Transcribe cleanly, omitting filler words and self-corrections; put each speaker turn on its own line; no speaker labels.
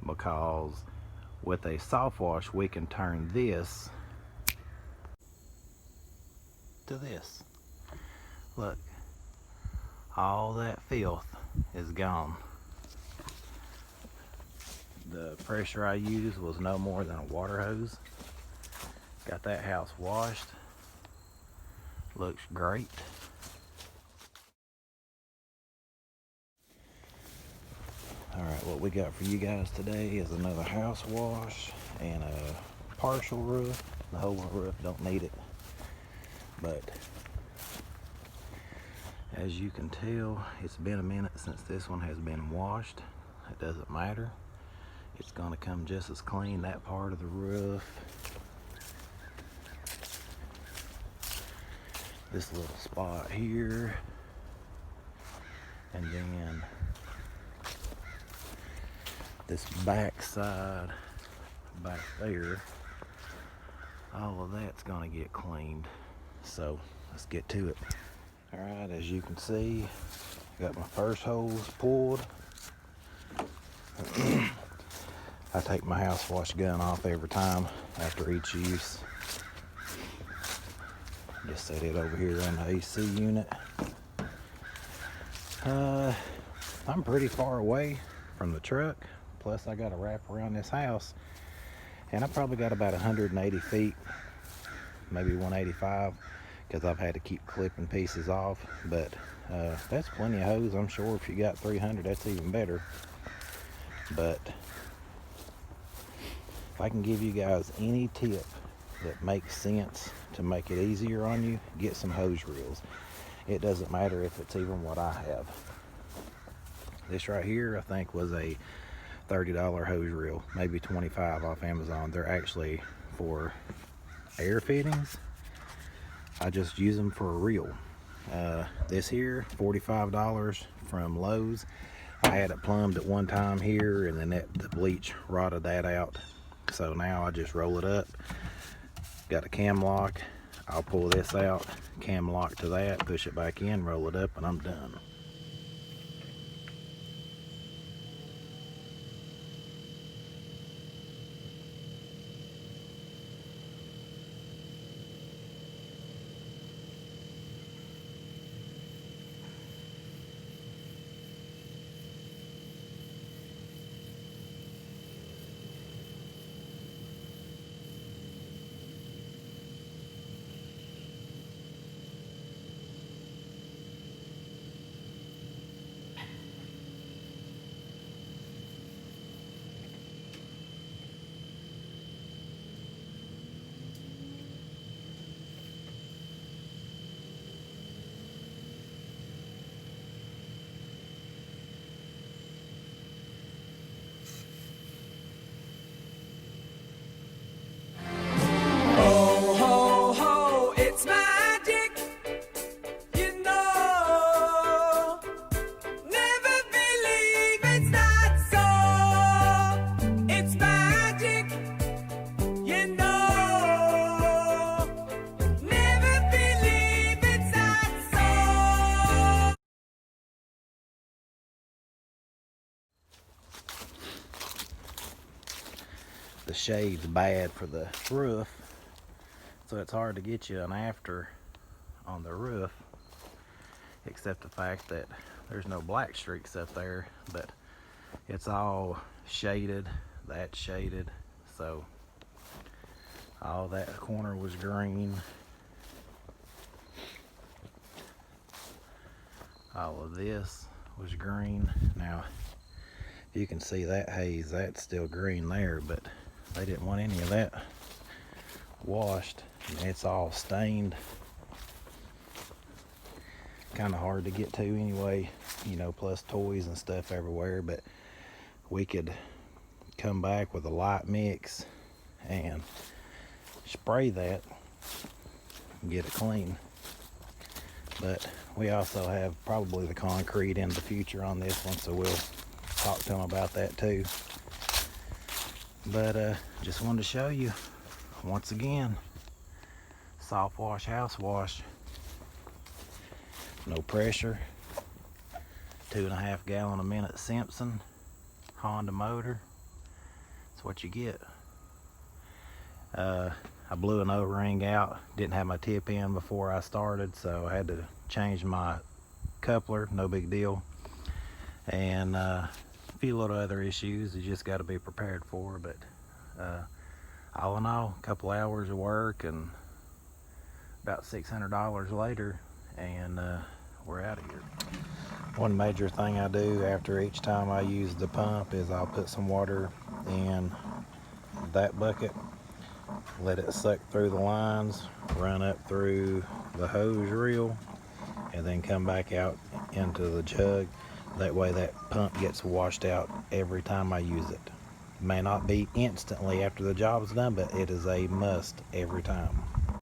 because with a soft wash we can turn this to this. Look, all that filth is gone. The pressure I used was no more than a water hose. Got that house washed. Looks great. Alright, what we got for you guys today is another house wash and a partial roof. The whole roof don't need it, but as you can tell, it's been a minute since this one has been washed. It doesn't matter. It's going to come just as clean, that part of the roof. This little spot here. And then this back side back there. All of that's going to get cleaned. So let's get to it. Alright, as you can see, I got my first hose pulled. I take my house wash gun off every time after each use. Just set it over here on the AC unit. I'm pretty far away from the truck, plus I got to wrap around this house, and I probably got about 180 feet, maybe 185, because I've had to keep clipping pieces off, but that's plenty of hose. I'm sure if you got 300, that's even better. But if I can give you guys any tip that makes sense to make it easier on you, get some hose reels. It doesn't matter if it's even what I have. This right here I think was a $30 hose reel, maybe 25 off Amazon. They're actually for air fittings. I just use them for a reel. This here, $45 from Lowe's. I had it plumbed at one time here, and then the bleach rotted that out. So now I just roll it up. Got a cam lock. I'll pull this out, cam lock to that, push it back in, roll it up, and I'm done. The shade's bad for the roof, so it's hard to get you an after on the roof, except the fact that there's no black streaks up there, but it's all shaded. That's shaded, so all that corner was green. All of this was green. Now you can see that haze, that's still green there, but they didn't want any of that washed, and it's all stained. Kind of hard to get to anyway, you know, plus toys and stuff everywhere, but we could come back with a light mix and spray that and get it clean. But we also have probably the concrete in the future on this one, so we'll talk to them about that too. But just wanted to show you once again, soft wash, house wash, no pressure, 2.5 gallon a minute Simpson Honda motor, That's what you get. I blew an O-ring out, didn't have my tip in before I started, so I had to change my coupler, no big deal. And a few little other issues you just got to be prepared for, but all in all, a couple hours of work and about $600 later, and we're out of here. One major thing I do after each time I use the pump is I'll put some water in that bucket, let it suck through the lines, run up through the hose reel, and then come back out into the jug. That way that pump gets washed out every time I use it. May not be instantly after the job's done, but it is a must every time.